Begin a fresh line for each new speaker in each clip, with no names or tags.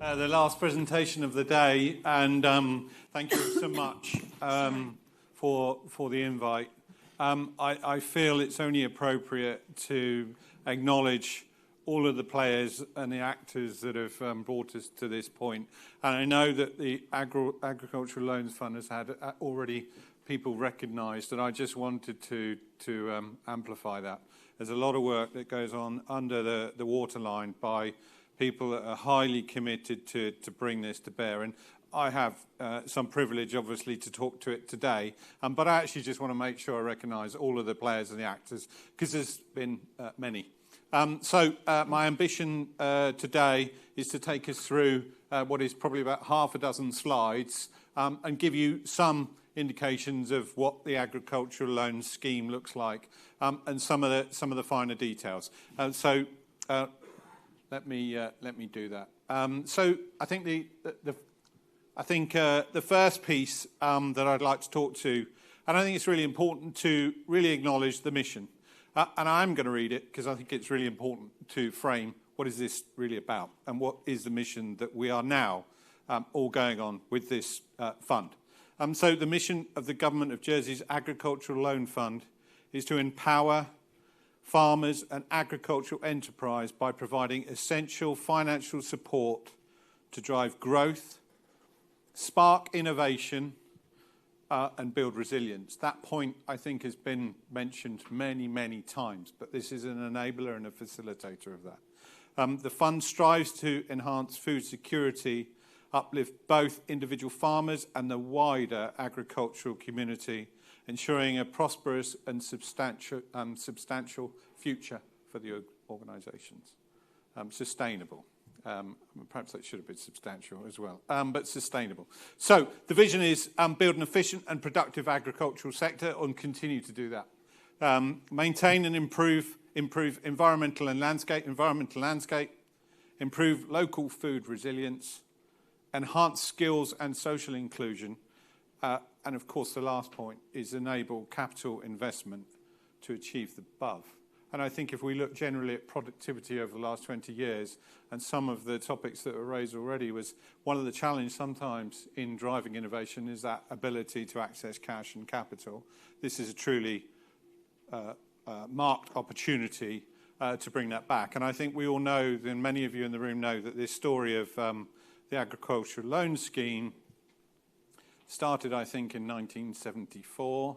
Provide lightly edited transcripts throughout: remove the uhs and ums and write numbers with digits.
the last presentation of the day, and thank you so much for the invite. I feel it's only appropriate to acknowledge all of the players and the actors that have brought us to this point. And I know that the Agricultural Loans Fund has had already people recognised, and I just wanted to amplify that. There's a lot of work that goes on under the waterline by people that are highly committed to bring this to bear. And I have some privilege, obviously, to talk to it today. But I actually just want to make sure I recognise all of the players and the actors, because there's been many. So my ambition today is to take us through what is probably about half a dozen slides and give you some indications of what the agricultural loan scheme looks like and some of the finer details. So let me do that. So I think the first piece that I'd like to talk to, and I think it's really important to really acknowledge the mission. And I'm going to read it because I think it's really important to frame what is this really about and what is the mission that we are now all going on with this fund. So the mission of the Government of Jersey's Agricultural Loan Fund is to empower farmers and agricultural enterprise by providing essential financial support to drive growth, spark innovation, and build resilience. That point, I think, has been mentioned many, many times, but this is an enabler and a facilitator of that. The fund strives to enhance food security, uplift both individual farmers and the wider agricultural community, ensuring a prosperous and substantial future for the organisations. Sustainable. Perhaps that should have been substantial as well, but sustainable. So the vision is build an efficient and productive agricultural sector and continue to do that. Maintain and improve environmental landscape, improve local food resilience, enhance skills and social inclusion, and of course the last point is enable capital investment to achieve the above. And I think if we look generally at productivity over the last 20 years, and some of the topics that were raised already, was one of the challenges sometimes in driving innovation is that ability to access cash and capital. This is a truly marked opportunity to bring that back. And I think we all know, and many of you in the room know, that this story of the agricultural loan scheme started, I think, in 1974.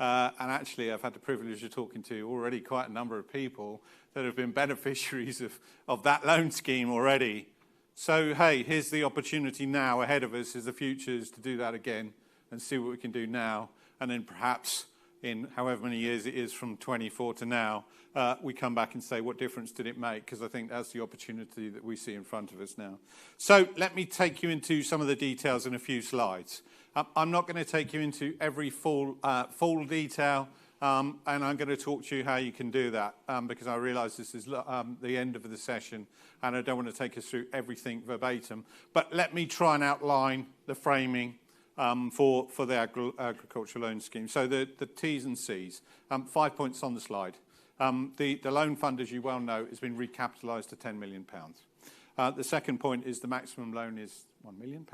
And actually, I've had the privilege of talking to already quite a number of people that have been beneficiaries of that loan scheme already. So, hey, here's the opportunity now ahead of us as the future is to do that again and see what we can do now. And then perhaps in however many years it is from 24 to now, we come back and say, what difference did it make? Because I think that's the opportunity that we see in front of us now. So let me take you into some of the details in a few slides. I'm not going to take you into every full detail, and I'm going to talk to you how you can do that, because I realise this is the end of the session, and I don't want to take us through everything verbatim. But let me try and outline the framing for the agricultural loan scheme. So the T's and C's, 5 points on the slide. The loan fund, as you well know, has been recapitalised to £10 million. The second point is the maximum loan is £1 million.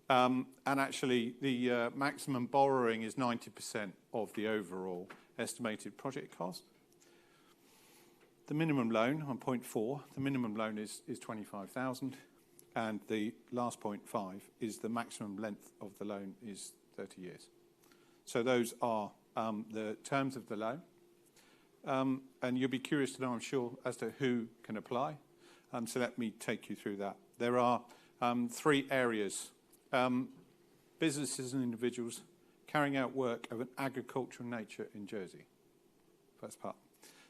And actually, the maximum borrowing is 90% of the overall estimated project cost. The minimum loan, on point 4, the minimum loan is 25,000, and the last point 5 is the maximum length of the loan is 30 years. So those are the terms of the loan. And you'll be curious to know, I'm sure, as to who can apply. So let me take you through that. There are 3 areas. Businesses and individuals carrying out work of an agricultural nature in Jersey. First part.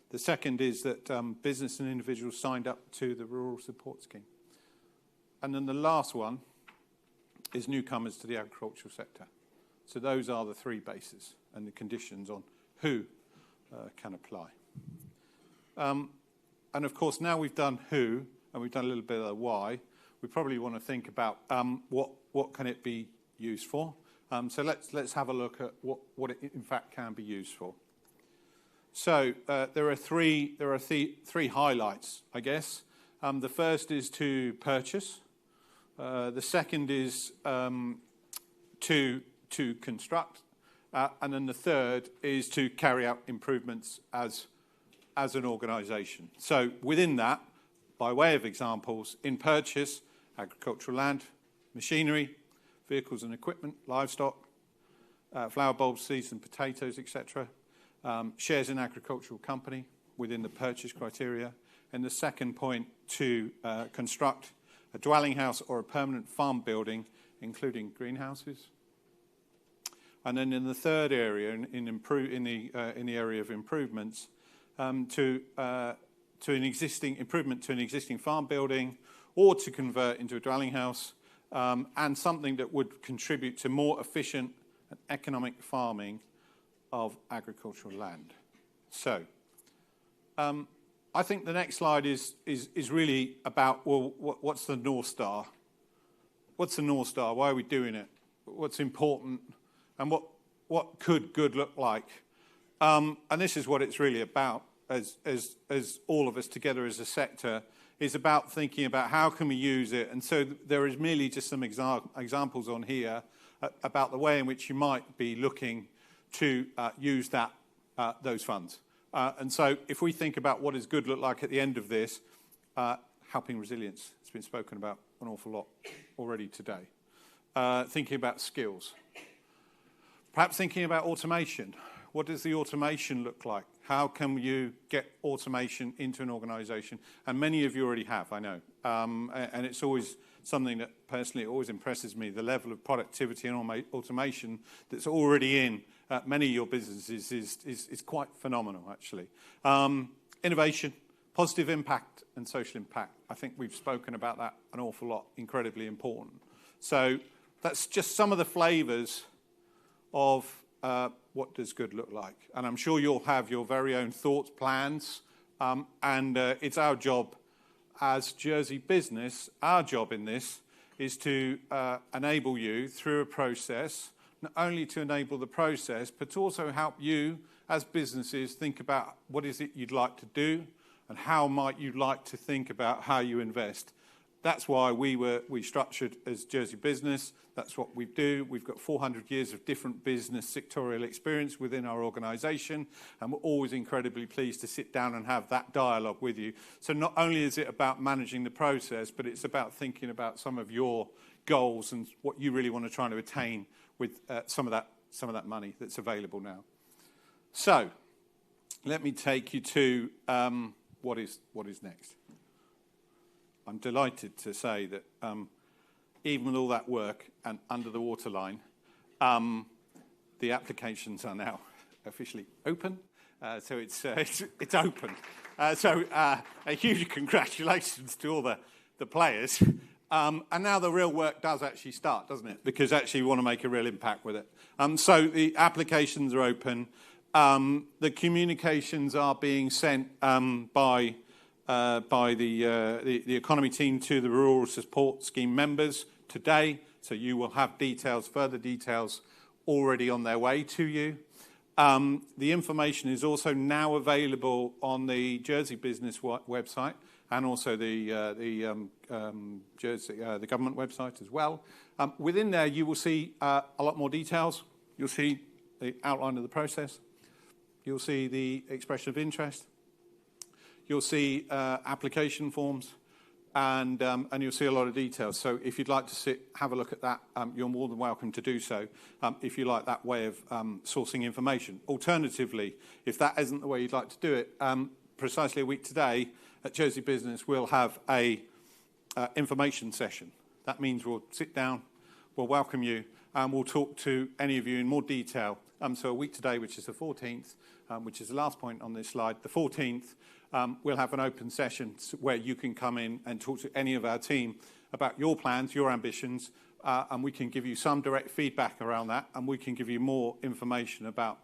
The second is that business and individuals signed up to the Rural Support Scheme. And then the last one is newcomers to the agricultural sector. So those are the 3 bases and the conditions on who can apply. And of course, now we've done who, and we've done a little bit of the why, we probably want to think about what can it be used for. So let's have a look at what it in fact can be used for. So there are three highlights, I guess. The first is to purchase The second is to construct. And then the third is to carry out improvements as an organisation. So within that, by way of examples, in purchase, agricultural land, machinery, vehicles and equipment, livestock, flower bulbs, seeds and potatoes, etc. Shares in agricultural company within the purchase criteria. And the second point, to construct a dwelling house or a permanent farm building, including greenhouses. And then in the third area, in the area of improvements, to an existing farm building, or to convert into a dwelling house, and something that would contribute to more efficient and economic farming of agricultural land. So, I think the next slide is really about, well, what's the North Star? What's the North Star? Why are we doing it? What's important? And what could good look like? And this is what it's really about, as all of us together as a sector, is about thinking about how can we use it. And so there is merely just some examples on here about the way in which you might be looking to use those funds. And so if we think about what does good look like at the end of this, helping resilience, it's been spoken about an awful lot already today. Thinking about skills. Perhaps thinking about automation. What does the automation look like? How can you get automation into an organisation? And many of you already have, I know. And it's always something that personally always impresses me, the level of productivity and automation that's already in many of your businesses is quite phenomenal, actually. Innovation, positive impact and social impact. I think we've spoken about that an awful lot, incredibly important. So that's just some of the flavours of what does good look like. And I'm sure you'll have your very own thoughts, plans, and it's our job as Jersey Business, our job in this is to enable you through a process, not only to enable the process, but to also help you as businesses think about what is it you'd like to do and how might you like to think about how you invest. That's why we structured as Jersey Business. That's what we do. We've got 400 years of different business sectorial experience within our organisation, and we're always incredibly pleased to sit down and have that dialogue with you. So not only is it about managing the process, but it's about thinking about some of your goals and what you really want to try to attain with some of that money that's available now. So let me take you to what is next. I'm delighted to say that even with all that work and under the waterline, the applications are now officially open. So it's open. So a huge congratulations to all the players. And now the real work does actually start, doesn't it? Because actually we want to make a real impact with it. So the applications are open. The communications are being sent by the economy team to the Rural Support Scheme members today. So you will have further details already on their way to you. The information is also now available on the Jersey Business website and also the government website as well. Within there, you will see a lot more details. You'll see the outline of the process. You'll see the expression of interest. You'll see application forms, and you'll see a lot of details. So if you'd like to have a look at that, you're more than welcome to do so, if you like that way of sourcing information. Alternatively, if that isn't the way you'd like to do it, precisely a week today at Jersey Business, we'll have a information session. That means we'll sit down, we'll welcome you, and we'll talk to any of you in more detail. So a week today, which is the 14th, which is the last point on this slide, the 14th, we'll have an open session where you can come in and talk to any of our team about your plans, your ambitions, and we can give you some direct feedback around that, and we can give you more information about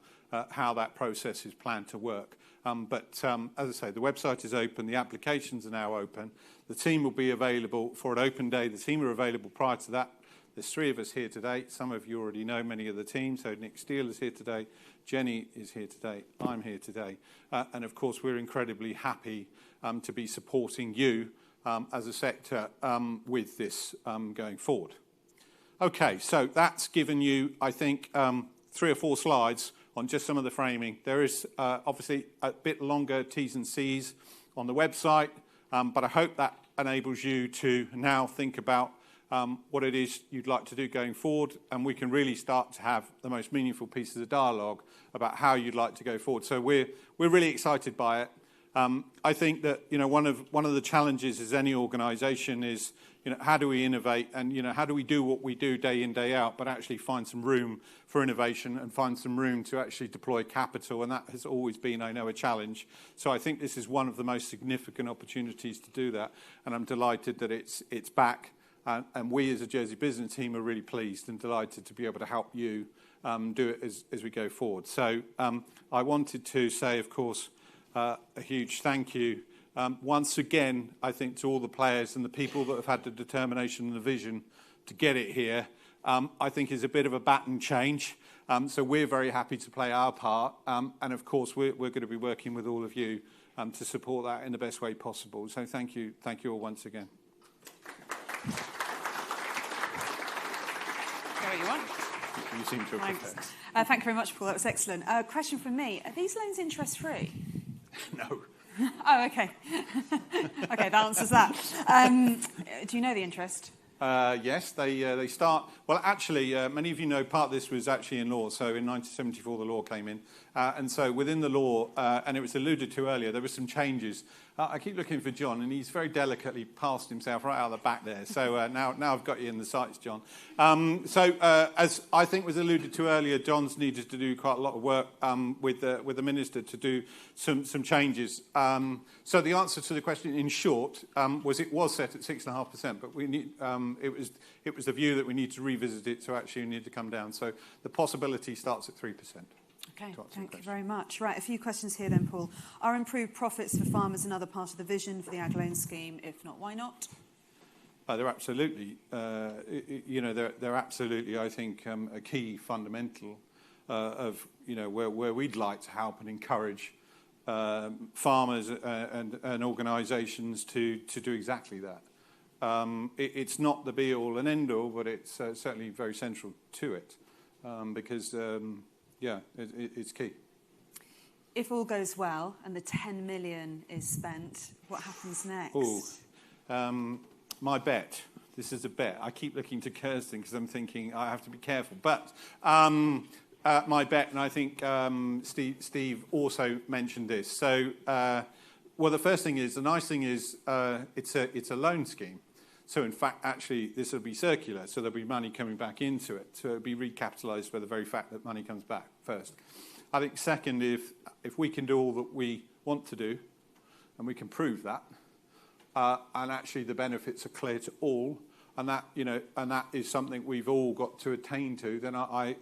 how that process is planned to work. But as I say, the website is open, the applications are now open, the team will be available for an open day, the team are available prior to that. There's 3 of us here today. Some of you already know many of the team. So Nick Steele is here today. Jenny is here today. I'm here today. And of course, we're incredibly happy to be supporting you as a sector with this going forward. Okay, so that's given you, I think, 3 or 4 slides on just some of the framing. There is obviously a bit longer T's and C's on the website, but I hope that enables you to now think about what it is you'd like to do going forward, and we can really start to have the most meaningful pieces of dialogue about how you'd like to go forward. So we're really excited by it. I think that one of the challenges as any organisation is how do we innovate, and how do we do what we do day in, day out, but actually find some room for innovation and find some room to actually deploy capital, and that has always been, I know, a challenge. So I think this is one of the most significant opportunities to do that, and I'm delighted that it's back, and we as a Jersey business team are really pleased and delighted to be able to help you do it as we go forward. So I wanted to say, of course, a huge thank you once again, I think, to all the players and the people that have had the determination and the vision to get it here. I think is a bit of a baton change. So we're very happy to play our part. And of course, we're going to be working with all of you to support that in the best way possible. So thank you all once again.
There you are.
You seem to have prepared.
Thank you very much, Paul. That was excellent. Question from me. Are these loans interest-free?
No.
Oh, okay. Okay, that answers that. Do you know the interest?
Yes, they start... Well, actually, many of you know part of this was actually in law. So in 1974, the law came in. And so within the law, and it was alluded to earlier, there were some changes. I keep looking for John, and he's very delicately passed himself right out the back there. So now I've got you in the sights, John. As I think was alluded to earlier, John's needed to do quite a lot of work with the minister to do some changes. So the answer to the question, in short, it was set at 6.5%, but we need, it was the view that we need to revisit it, so actually we need to come down. So the possibility starts at 3%.
Okay, thank you very much. Right, a few questions here then, Paul. Are improved profits for farmers another part of the vision for the Ag Loan Scheme? If not, why not?
They're absolutely, they're absolutely, I think, a key fundamental of, where we'd like to help and encourage farmers and organisations to do exactly that. It's not the be-all and end-all, but it's certainly very central to it because... it's key.
If all goes well and the 10 million is spent, what happens next?
My bet. This is a bet. I keep looking to Kirsten because I'm thinking I have to be careful. But my bet, and I think Steve also mentioned this. So, well, the first thing is, the nice thing is it's a loan scheme. So, in fact, actually, this will be circular, so there'll be money coming back into it. So it'll be recapitalised by the very fact that money comes back first. I think second, if we can do all that we want to do, and we can prove that, and actually the benefits are clear to all, and that and that is something we've all got to attain to, then I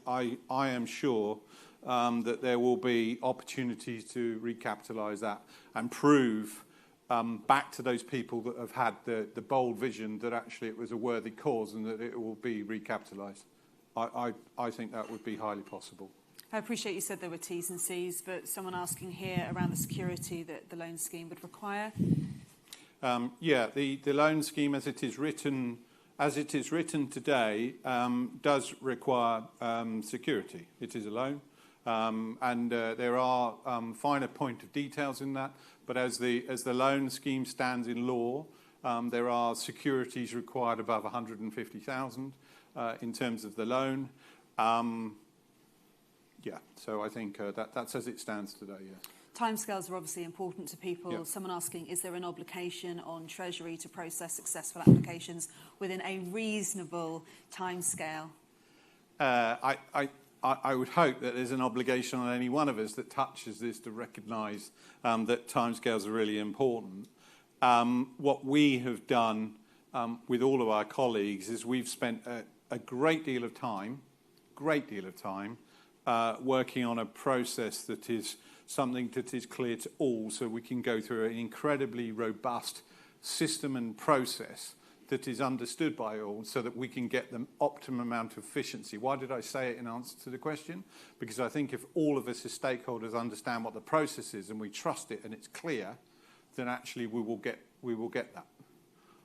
am sure that there will be opportunities to recapitalise that and prove. Back to those people that have had the bold vision that actually it was a worthy cause and that it will be recapitalised. I think that would be highly possible.
I appreciate you said there were T's and C's, but someone asking here around the security that the loan scheme would require.
The loan scheme as it is written today does require security. It is a loan. And there are finer point of details in that, but as the loan scheme stands in law, there are securities required above 150,000 in terms of the loan. So I think that's as it stands today. Yeah.
Timescales are obviously important to people. Yeah. Someone asking, is there an obligation on Treasury to process successful applications within a reasonable timescale?
I would hope that there's an obligation on any one of us that touches this to recognise that timescales are really important. What we have done with all of our colleagues is we've spent a great deal of time working on a process that is something that is clear to all, so we can go through an incredibly robust system and process that is understood by all so that we can get the optimum amount of efficiency. Why did I say it in answer to the question? Because I think if all of us as stakeholders understand what the process is and we trust it and it's clear, then actually we will get that.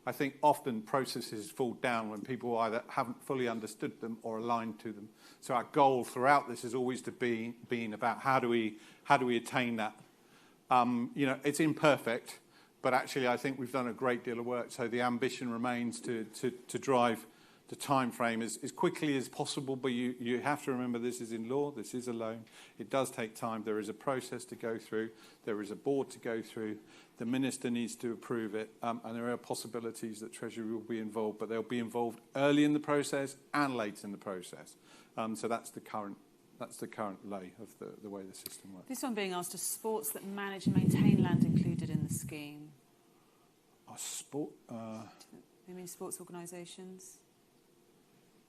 I think often processes fall down when people either haven't fully understood them or aligned to them. So our goal throughout this is always to be about how do we attain that. You know, it's imperfect, but actually I think we've done a great deal of work. So the ambition remains to drive the time frame as quickly as possible, but you have to remember this is in law, this is a loan. It does take time. There is a process to go through. There is a board to go through. The minister needs to approve it, and there are possibilities that Treasury will be involved, but they'll be involved early in the process and late in the process. So that's the current lay of the way the system works.
This one being asked, are sports that manage and maintain land included in the scheme? You mean sports organisations?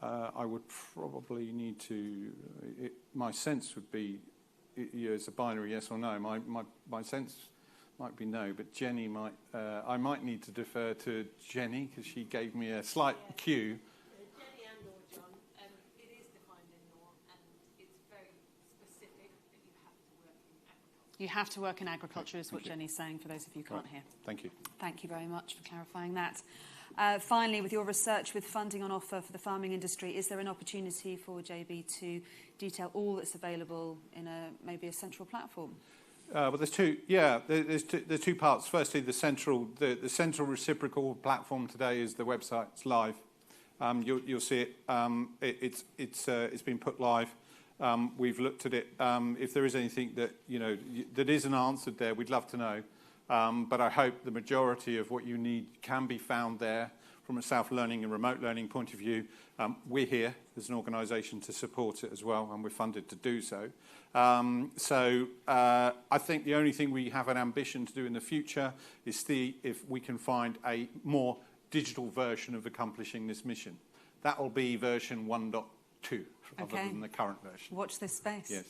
I would probably need to. My sense would be, it's a binary yes or no. My sense might be no, but Jenny might. I might need to defer to Jenny because she gave me a slight cue.
Jenny and or John, it is defined in law, and it's very specific that you have to work in agriculture.
You have to work in agriculture, is what Jenny's saying. For those of you who can't hear.
Thank you.
Thank you very much for clarifying that. Finally, with your research with funding on offer for the farming industry, is there an opportunity for JB to detail all that's available in maybe a central platform?
Well, there's two. Yeah, there's two parts. Firstly, the central reciprocal platform today is the website. It's live. You'll see it. It's been put live. We've looked at it. If there is anything that that isn't answered there, we'd love to know. But I hope the majority of what you need can be found there from a self-learning and remote learning point of view. We're here as an organisation to support it as well, and we're funded to do so. I think the only thing we have an ambition to do in the future is see if we can find a more digital version of accomplishing this mission. That will be version 1.2 rather than the current version.
Watch this space.
Yes.